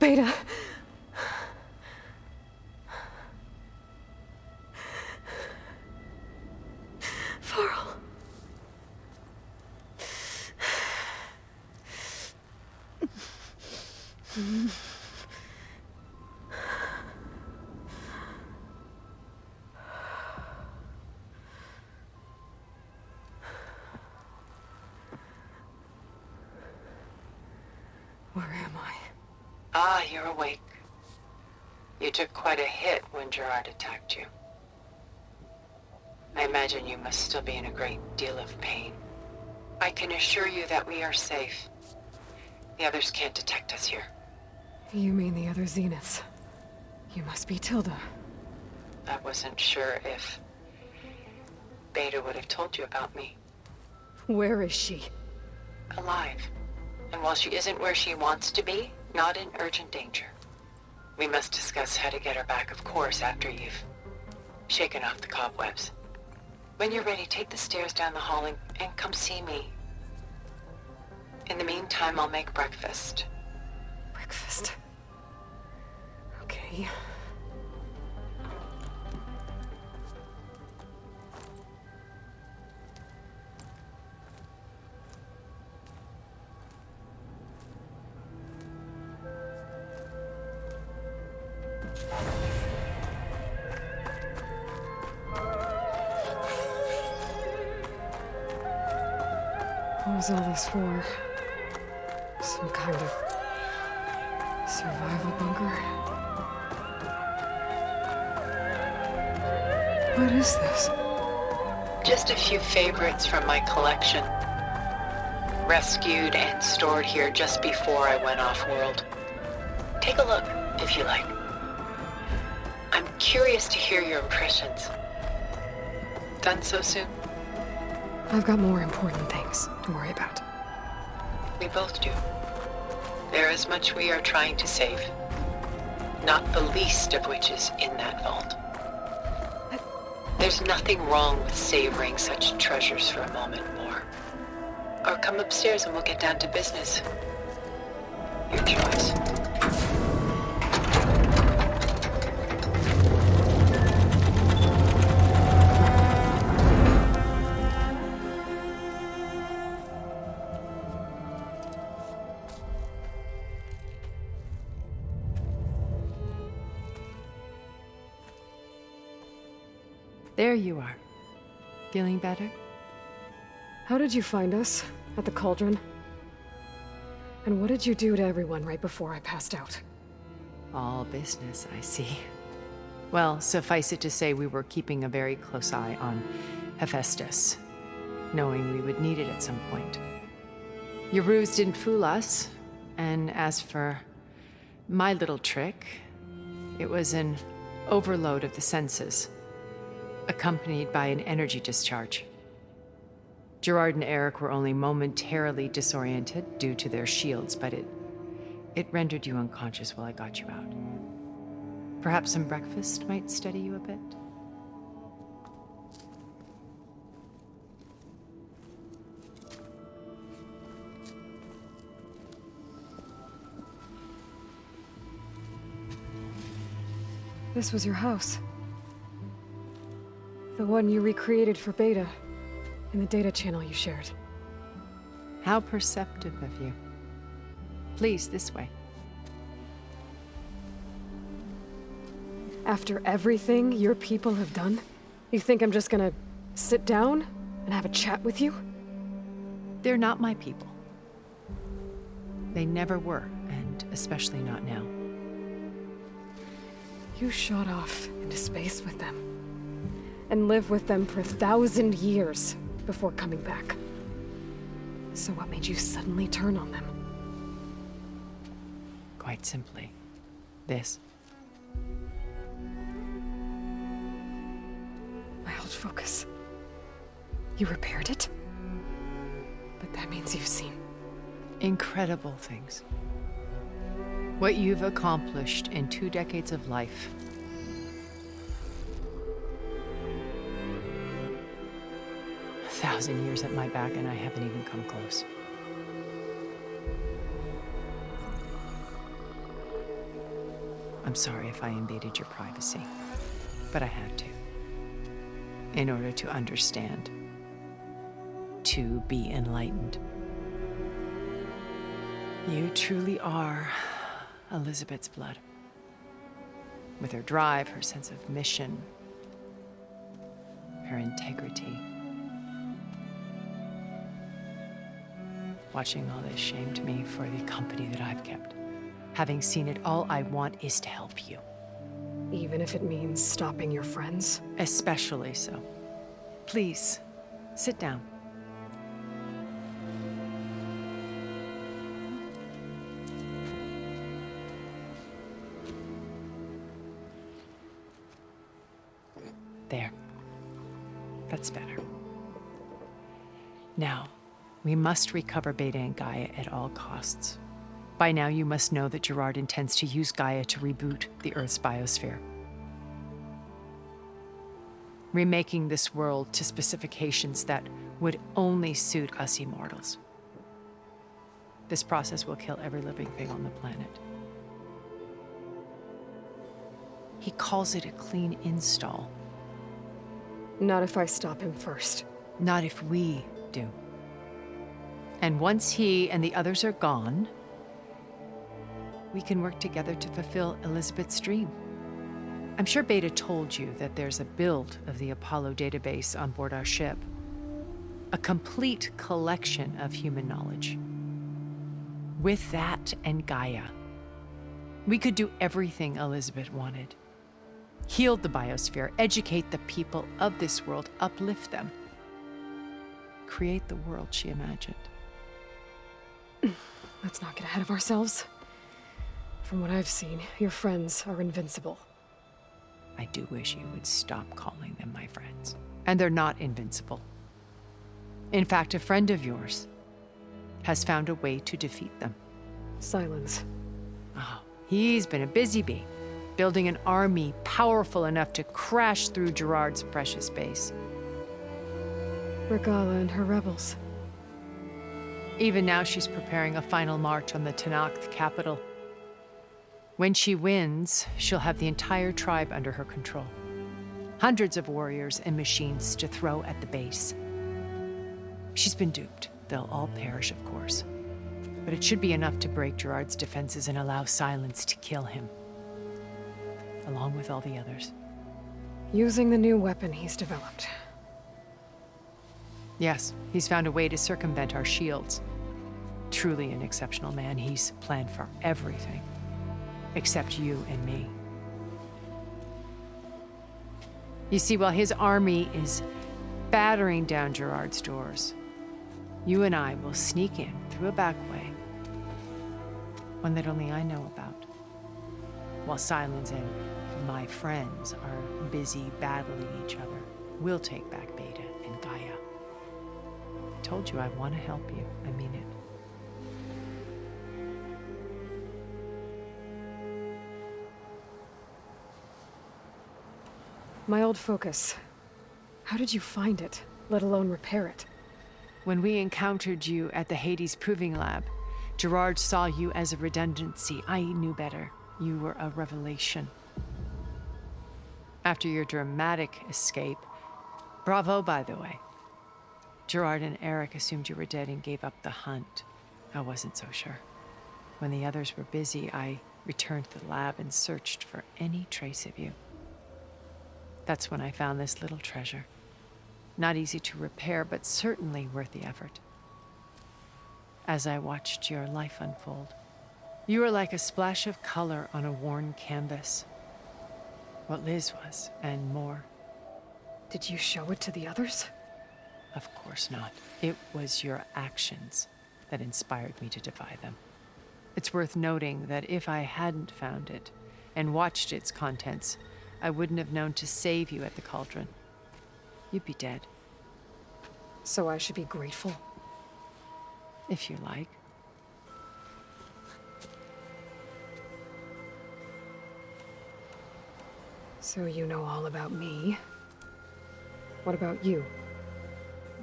Beta. Varl. Where am I? Ah, you're awake. You took quite a hit when Gerard attacked you. I imagine you must still be in a great deal of pain. I can assure you that we are safe. The others can't detect us here. You mean the other Zeniths? You must be Tilda. I wasn't sure if Beta would have told you about me. Where is she? Alive. And while she isn't where she wants to be, not in urgent danger. We must discuss how to get her back, of course, after you've shaken off the cobwebs. When you're ready, take the stairs down the hall and come see me. In the meantime, I'll make breakfast. Breakfast. Okay. What was all this for? Some kind of survival bunker? What is this? Just a few favorites from my collection. Rescued and stored here just before I went off-world. Take a look, if you like. I'm curious to hear your impressions. Done so soon? I've got more important things to worry about. We both do. There is much we are trying to save. Not the least of which is in that vault. There's nothing wrong with savoring such treasures for a moment more. Or come upstairs and we'll get down to business. Your choice. There you are. Feeling better? How did you find us? At the Cauldron? And what did you do to everyone right before I passed out? All business, I see. Well, suffice it to say we were keeping a very close eye on Hephaestus, knowing we would need it at some point. Your ruse didn't fool us, and as for my little trick, it was an overload of the senses, accompanied by an energy discharge. Gerard and Eric were only momentarily disoriented due to their shields, but it rendered you unconscious while I got you out. Perhaps some breakfast might steady you a bit? This was your house. The one you recreated for Beta, in the data channel you shared. How perceptive of you. Please, this way. After everything your people have done, you think I'm just gonna sit down and have a chat with you? They're not my people. They never were, and especially not now. You shot off into space with them, and lived with them for 1,000 years before coming back. So what made you suddenly turn on them? Quite simply, this. My old focus. You repaired it? But that means you've seen Incredible things. What you've accomplished in 2 decades of life. A 1,000 years at my back and I haven't even come close. I'm sorry if I invaded your privacy, but I had to. In order to understand. To be enlightened. You truly are Elizabeth's blood. With her drive, her sense of mission, her integrity. Watching all this shamed me for the company that I've kept. Having seen it, all I want is to help you. Even if it means stopping your friends? Especially so. Please, sit down. There. That's better. Now, we must recover Beta and Gaia at all costs. By now, you must know that Gerard intends to use Gaia to reboot the Earth's biosphere. Remaking this world to specifications that would only suit us immortals. This process will kill every living thing on the planet. He calls it a clean install. Not if I stop him first. Not if we do. And once he and the others are gone, we can work together to fulfill Elizabeth's dream. I'm sure Beta told you that there's a build of the Apollo database on board our ship. A complete collection of human knowledge. With that and Gaia, we could do everything Elizabeth wanted. Heal the biosphere, educate the people of this world, uplift them. Create the world she imagined. Let's not get ahead of ourselves. From what I've seen, your friends are invincible. I do wish you would stop calling them my friends. And they're not invincible. In fact, a friend of yours has found a way to defeat them. Silence. Oh, he's been a busy bee, building an army powerful enough to crash through Gerard's precious base. Regala and her rebels. Even now, she's preparing a final march on the Tenakth capital. When she wins, she'll have the entire tribe under her control. Hundreds of warriors and machines to throw at the base. She's been duped. They'll all perish, of course. But it should be enough to break Gerard's defenses and allow Silence to kill him. Along with all the others. Using the new weapon he's developed. Yes, he's found a way to circumvent our shields. Truly an exceptional man. He's planned for everything. Except you and me. You see, while his army is battering down Gerard's doors, you and I will sneak in through a back way. One that only I know about. While Silence and my friends are busy battling each other, we'll take back Beta and Gaia. I told you I want to help you. I mean it. My old focus. How did you find it, let alone repair it? When we encountered you at the Hades Proving Lab, Gerard saw you as a redundancy. I knew better. You were a revelation. After your dramatic escape, bravo, by the way. Gerard and Eric assumed you were dead and gave up the hunt. I wasn't so sure. When the others were busy, I returned to the lab and searched for any trace of you. That's when I found this little treasure. Not easy to repair, but certainly worth the effort. As I watched your life unfold, you were like a splash of color on a worn canvas. What Liz was, and more. Did you show it to the others? Of course not. It was your actions that inspired me to defy them. It's worth noting that if I hadn't found it and watched its contents, I wouldn't have known to save you at the cauldron. You'd be dead. So I should be grateful? If you like. So you know all about me. What about you?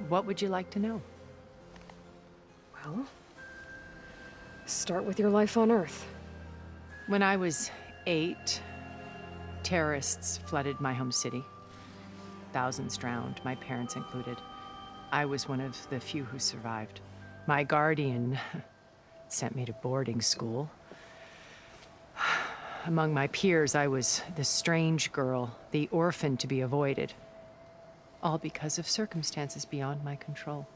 What would you like to know? Well, start with your life on Earth. When I was 8, terrorists flooded my home city. Thousands drowned, my parents included. I was one of the few who survived. My guardian sent me to boarding school. Among my peers, I was the strange girl, the orphan to be avoided. All because of circumstances beyond my control.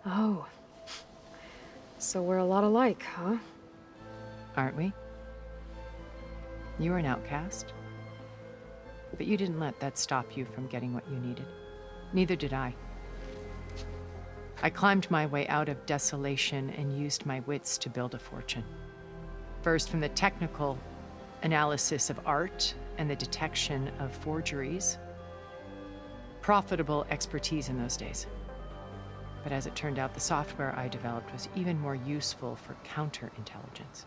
Oh. So we're a lot alike, huh? Aren't we? You were an outcast. But you didn't let that stop you from getting what you needed. Neither did I. I climbed my way out of desolation and used my wits to build a fortune. First, from the technical analysis of art and the detection of forgeries. Profitable expertise in those days. But as it turned out, the software I developed was even more useful for counterintelligence.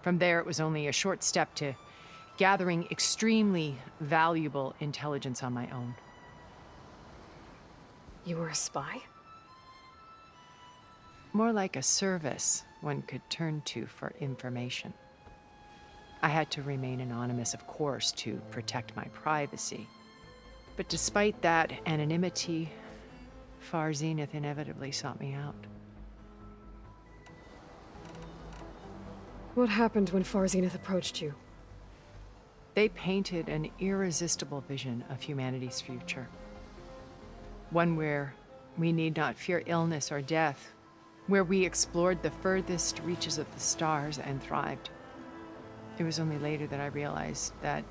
From there, it was only a short step to gathering extremely valuable intelligence on my own. You were a spy? More like a service one could turn to for information. I had to remain anonymous, of course, to protect my privacy. But despite that anonymity, Far Zenith inevitably sought me out. What happened when Far Zenith approached you? They painted an irresistible vision of humanity's future. One where we need not fear illness or death, where we explored the furthest reaches of the stars and thrived. It was only later that I realized that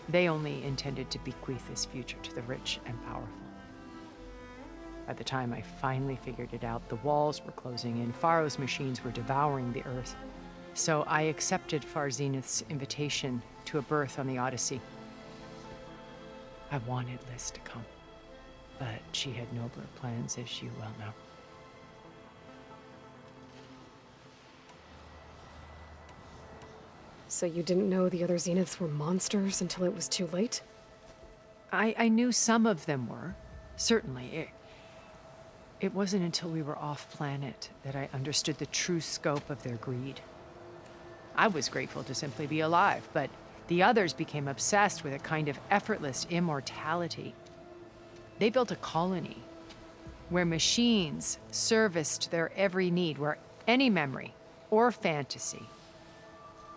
they only intended to bequeath this future to the rich and powerful. By the time I finally figured it out, the walls were closing in, Faro's machines were devouring the Earth. So I accepted Far Zenith's invitation to a berth on the Odyssey. I wanted Liz to come, but she had nobler plans, as you well know. So you didn't know the other Zeniths were monsters until it was too late? I knew some of them were, certainly. It wasn't until we were off-planet that I understood the true scope of their greed. I was grateful to simply be alive, but the others became obsessed with a kind of effortless immortality. They built a colony where machines serviced their every need, where any memory or fantasy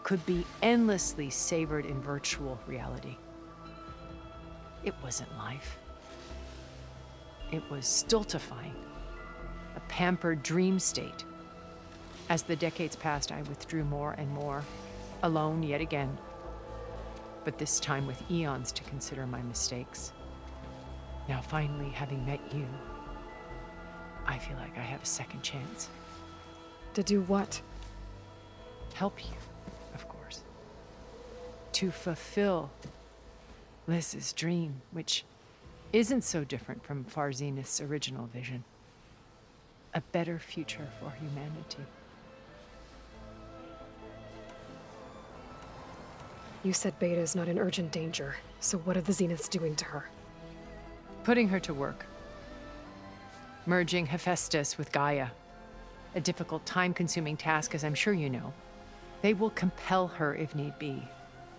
could be endlessly savored in virtual reality. It wasn't life. It was stultifying, a pampered dream state. As the decades passed, I withdrew more and more, alone yet again, but this time with eons to consider my mistakes. Now finally, having met you, I feel like I have a second chance. To do what? Help you, of course. To fulfill Liz's dream, which isn't so different from Far Zenith's original vision. A better future for humanity. You said Beta is not in urgent danger, so what are the Zeniths doing to her? Putting her to work. Merging Hephaestus with Gaia. A difficult, time-consuming task, as I'm sure you know. They will compel her if need be,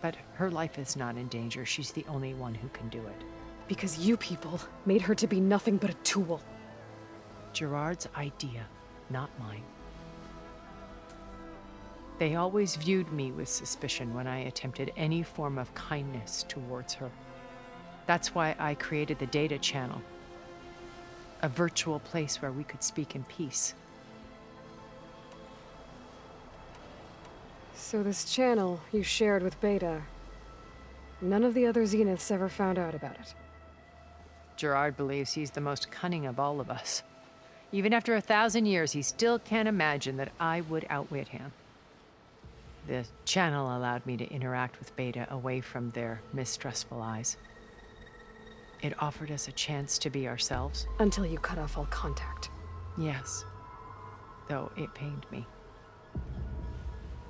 but her life is not in danger. She's the only one who can do it. Because you people made her to be nothing but a tool. Gerard's idea, not mine. They always viewed me with suspicion when I attempted any form of kindness towards her. That's why I created the data channel. A virtual place where we could speak in peace. So this channel you shared with Beta, none of the other Zeniths ever found out about it. Gerard believes he's the most cunning of all of us. Even after 1,000 years, he still can't imagine that I would outwit him. The channel allowed me to interact with Beta away from their mistrustful eyes. It offered us a chance to be ourselves. Until you cut off all contact. Yes, though it pained me.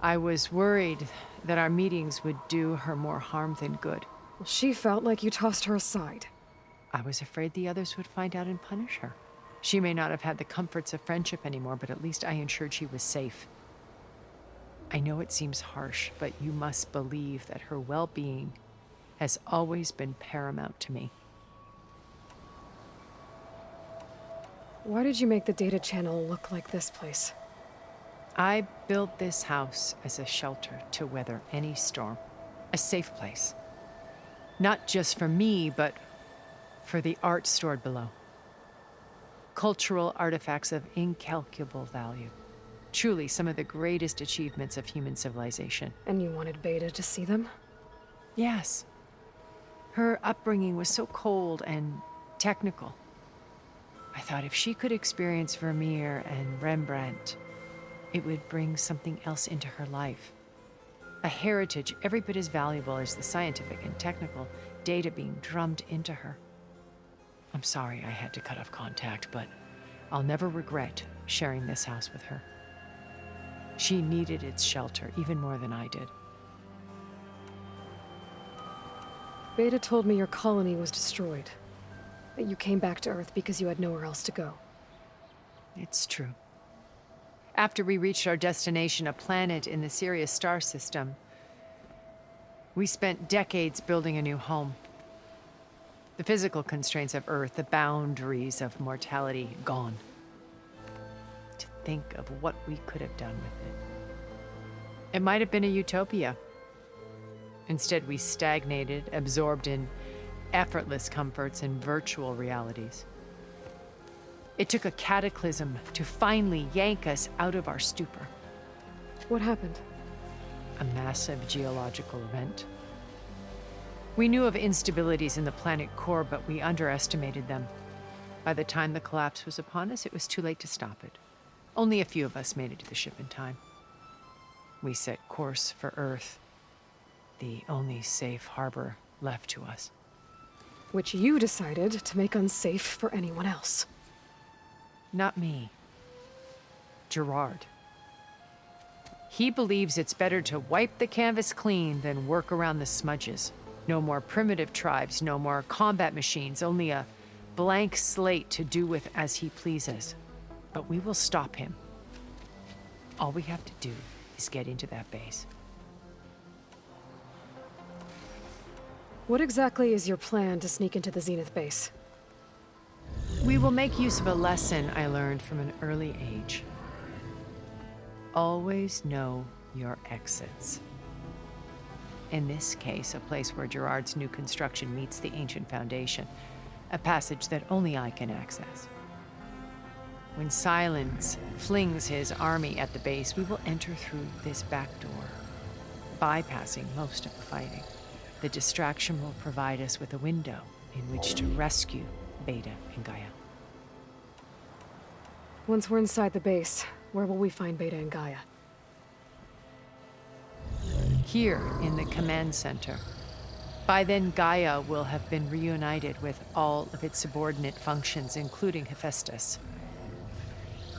I was worried that our meetings would do her more harm than good. Well, she felt like you tossed her aside. I was afraid the others would find out and punish her. She may not have had the comforts of friendship anymore, but at least I ensured she was safe. I know it seems harsh, but you must believe that her well-being has always been paramount to me. Why did you make the data channel look like this place? I built this house as a shelter to weather any storm, a safe place. Not just for me, but for the art stored below. Cultural artifacts of incalculable value. Truly some of the greatest achievements of human civilization. And you wanted Beta to see them? Yes. Her upbringing was so cold and technical. I thought if she could experience Vermeer and Rembrandt, it would bring something else into her life. A heritage every bit as valuable as the scientific and technical data being drummed into her. I'm sorry I had to cut off contact, but I'll never regret sharing this house with her. She needed its shelter even more than I did. Beta told me your colony was destroyed. That you came back to Earth because you had nowhere else to go. It's true. After we reached our destination, a planet in the Sirius star system, we spent decades building a new home. The physical constraints of Earth, the boundaries of mortality, gone. To think of what we could have done with it. It might have been a utopia. Instead, we stagnated, absorbed in effortless comforts and virtual realities. It took a cataclysm to finally yank us out of our stupor. What happened? A massive geological event. We knew of instabilities in the planet core, but we underestimated them. By the time the collapse was upon us, it was too late to stop it. Only a few of us made it to the ship in time. We set course for Earth, the only safe harbor left to us. Which you decided to make unsafe for anyone else. Not me. Gerard. He believes it's better to wipe the canvas clean than work around the smudges. No more primitive tribes, no more combat machines, only a blank slate to do with as he pleases. But we will stop him. All we have to do is get into that base. What exactly is your plan to sneak into the Zenith base? We will make use of a lesson I learned from an early age. Always know your exits. In this case, a place where Gerard's new construction meets the ancient foundation, a passage that only I can access. When Silence flings his army at the base, we will enter through this back door, bypassing most of the fighting. The distraction will provide us with a window in which to rescue Beta and Gaia. Once we're inside the base, where will we find Beta and Gaia? Here in the command center. By then, Gaia will have been reunited with all of its subordinate functions, including Hephaestus.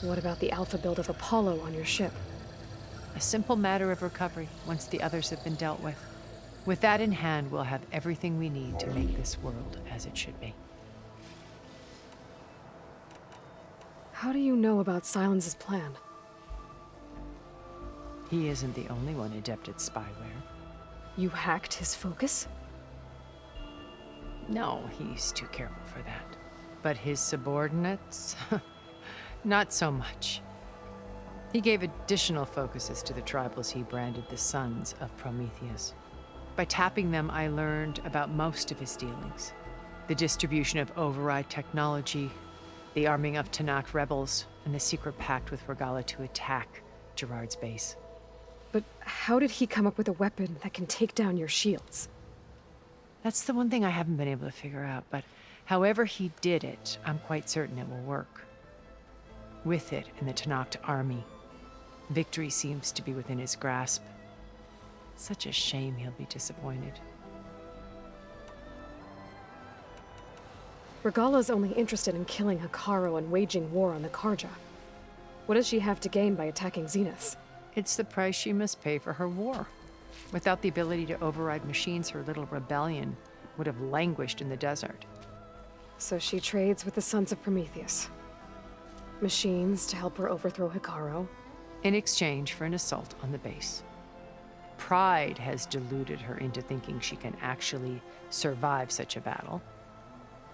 What about the alpha build of Apollo on your ship? A simple matter of recovery once the others have been dealt with. With that in hand, we'll have everything we need to make this world as it should be. How do you know about Silence's plan? He isn't the only one adept at spyware. You hacked his focus? No, he's too careful for that. But his subordinates? Not so much. He gave additional focuses to the tribals he branded the Sons of Prometheus. By tapping them, I learned about most of his dealings. The distribution of override technology, the arming of Tanakh rebels, and the secret pact with Regala to attack Gerard's base. But how did he come up with a weapon that can take down your shields? That's the one thing I haven't been able to figure out, but however he did it, I'm quite certain it will work. With it and the Tanakh army, victory seems to be within his grasp. Such a shame he'll be disappointed. Regala's only interested in killing Hekarro and waging war on the Karja. What does she have to gain by attacking Zenith? It's the price she must pay for her war. Without the ability to override machines, her little rebellion would have languished in the desert. So she trades with the Sons of Prometheus. Machines to help her overthrow Hekarro, in exchange for an assault on the base. Pride has deluded her into thinking she can actually survive such a battle,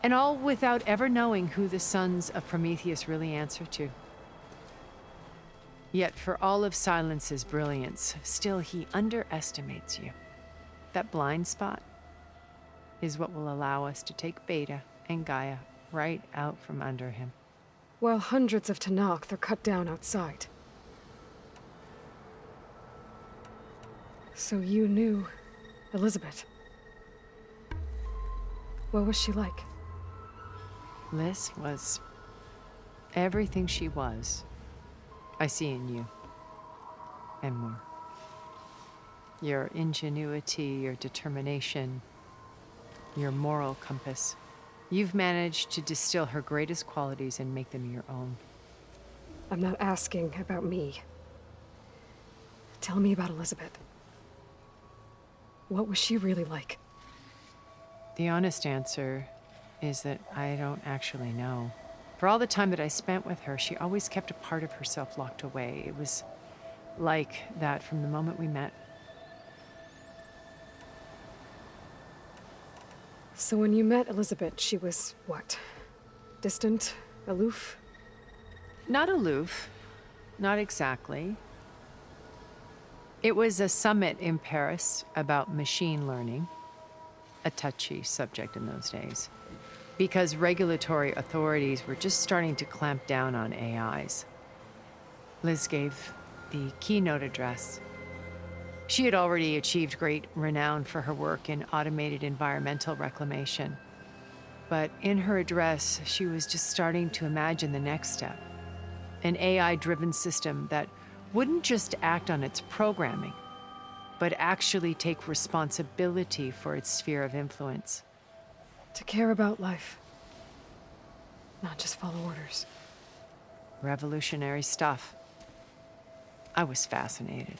and all without ever knowing who the sons of Prometheus really answer to. Yet for all of Silence's brilliance, still he underestimates you. That blind spot is what will allow us to take Beta and Gaia right out from under him. While hundreds of Tenakth are cut down outside. So you knew Elizabeth. What was she like? Liz was everything she was. I see in you. And more. Your ingenuity, your determination, your moral compass. You've managed to distill her greatest qualities and make them your own. I'm not asking about me. Tell me about Elizabeth. What was she really like? The honest answer is that I don't actually know. For all the time that I spent with her, she always kept a part of herself locked away. It was like that from the moment we met. So when you met Elizabeth, she was what? Distant? Aloof? Not aloof. Not exactly. It was a summit in Paris about machine learning, a touchy subject in those days, because regulatory authorities were just starting to clamp down on AIs. Liz gave the keynote address. She had already achieved great renown for her work in automated environmental reclamation. But in her address, she was just starting to imagine the next step, an AI-driven system that wouldn't just act on its programming, but actually take responsibility for its sphere of influence. To care about life. Not just follow orders. Revolutionary stuff. I was fascinated.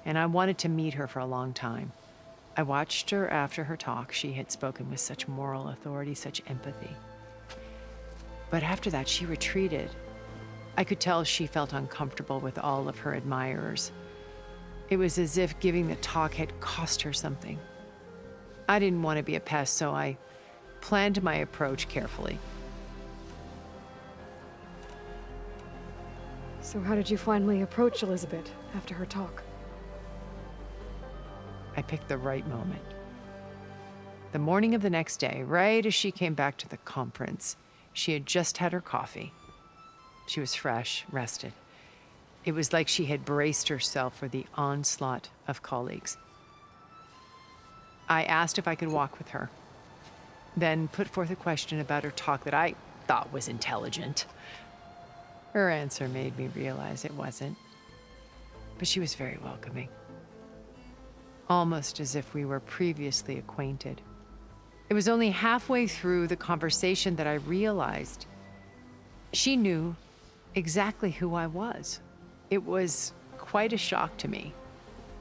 And I wanted to meet her for a long time. I watched her after her talk. She had spoken with such moral authority, such empathy. But after that, she retreated. I could tell she felt uncomfortable with all of her admirers. It was as if giving the talk had cost her something. I didn't want to be a pest, so I planned my approach carefully. So how did you finally approach Elizabeth after her talk? I picked the right moment. The morning of the next day, right as she came back to the conference, she had just had her coffee. She was fresh, rested. It was like she had braced herself for the onslaught of colleagues. I asked if I could walk with her, then put forth a question about her talk that I thought was intelligent. Her answer made me realize it wasn't, but she was very welcoming. Almost as if we were previously acquainted. It was only halfway through the conversation that I realized she knew exactly who I was. It was quite a shock to me.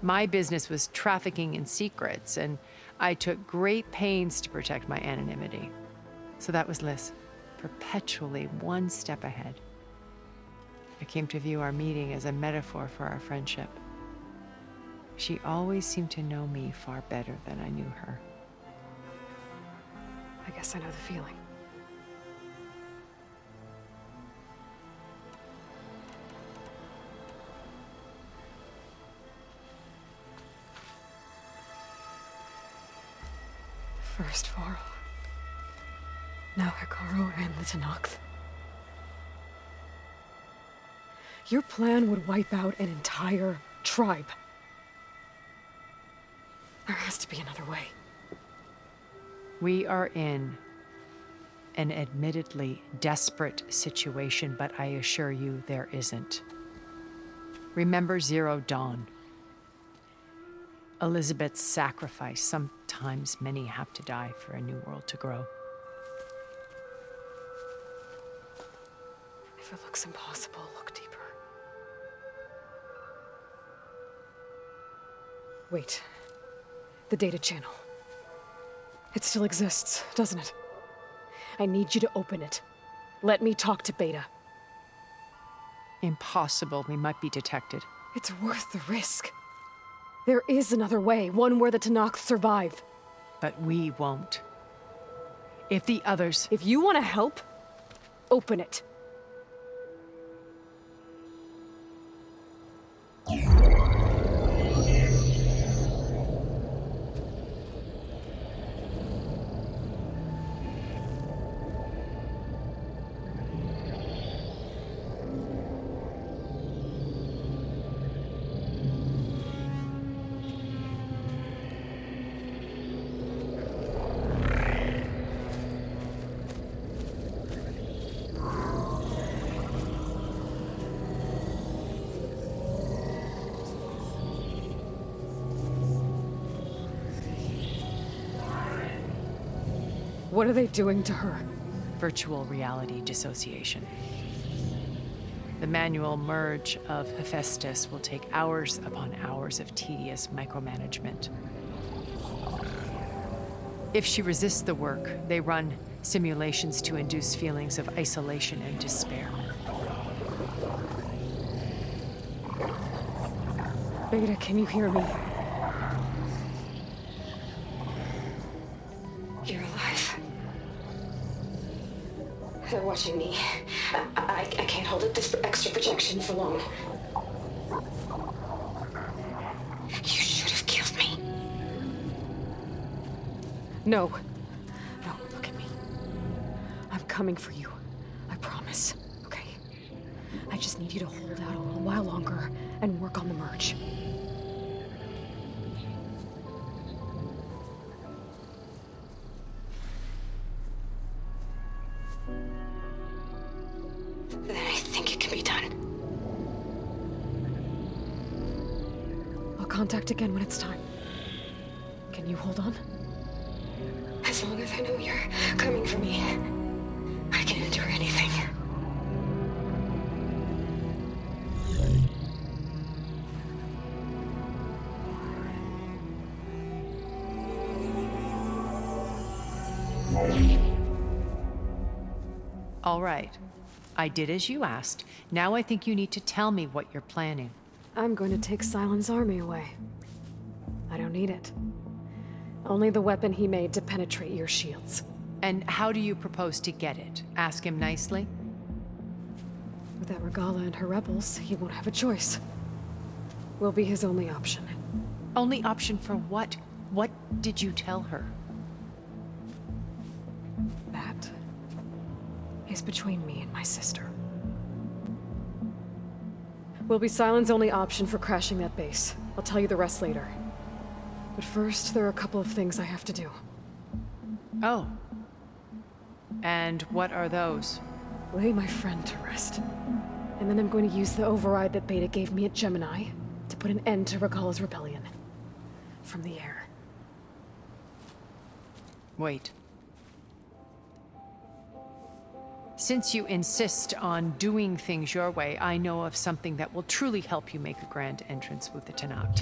My business was trafficking in secrets, and I took great pains to protect my anonymity. So that was Liz, perpetually one step ahead. I came to view our meeting as a metaphor for our friendship. She always seemed to know me far better than I knew her. I guess I know the feeling. First Varl. Now Hekarro and the Tenakth. Your plan would wipe out an entire tribe. There has to be another way. We are in an admittedly desperate situation, but I assure you there isn't. Remember Zero Dawn. Elizabeth's sacrifice. Sometimes many have to die for a new world to grow. If it looks impossible, look deeper. Wait. The data channel. It still exists, doesn't it? I need you to open it. Let me talk to Beta. Impossible. We might be detected. It's worth the risk. There is another way, one where the Tenakth survive. But we won't. If the others... If you want to help, open it. What are they doing to her? Virtual reality dissociation. The manual merge of Hephaestus will take hours upon hours of tedious micromanagement. If she resists the work, they run simulations to induce feelings of isolation and despair. Beta, can you hear me? You're alive. They're watching me. I can't hold up this extra projection for long. You should have killed me. No. No, look at me. I'm coming for you. I promise. Okay? I just need you to hold out a little while longer and work on the merge. Then I think it can be done. I'll contact again when it's time. Can you hold on? As long as I know you're coming for me, I can endure anything. All right. I did as you asked. Now I think you need to tell me what you're planning. I'm going to take Sylens' army away. I don't need it. Only the weapon he made to penetrate your shields. And how do you propose to get it? Ask him nicely? Without Regala and her rebels, he won't have a choice. We'll be his only option. Only option for what? What did you tell her? That is between me and my sister. Will be Sylens' only option for crashing that base. I'll tell you the rest later. But first, there are a couple of things I have to do. Oh. And what are those? Lay my friend to rest. And then I'm going to use the override that Beta gave me at Gemini to put an end to Regala's rebellion. From the air. Wait. Since you insist on doing things your way, I know of something that will truly help you make a grand entrance with the Tenakth.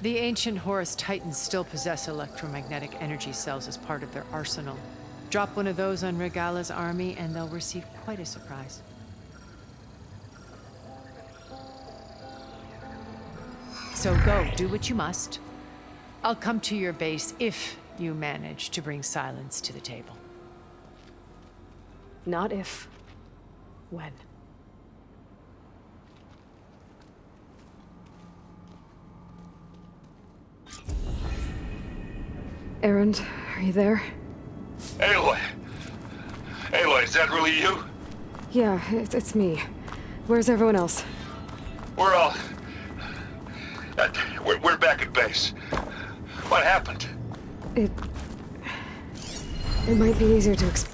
The ancient Horus Titans still possess electromagnetic energy cells as part of their arsenal. Drop one of those on Regala's army and they'll receive quite a surprise. So go, do what you must. I'll come to your base if you manage to bring Sylens to the table. Not if. When. Erend, are you there? Aloy! Aloy, is that really you? Yeah, it's me. Where's everyone else? We're all... we're back at base. What happened? It might be easier to explain.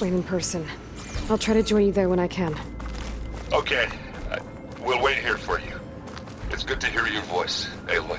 explain in person. I'll try to join you there when I can. Okay. We'll wait here for you. It's good to hear your voice, Aloy.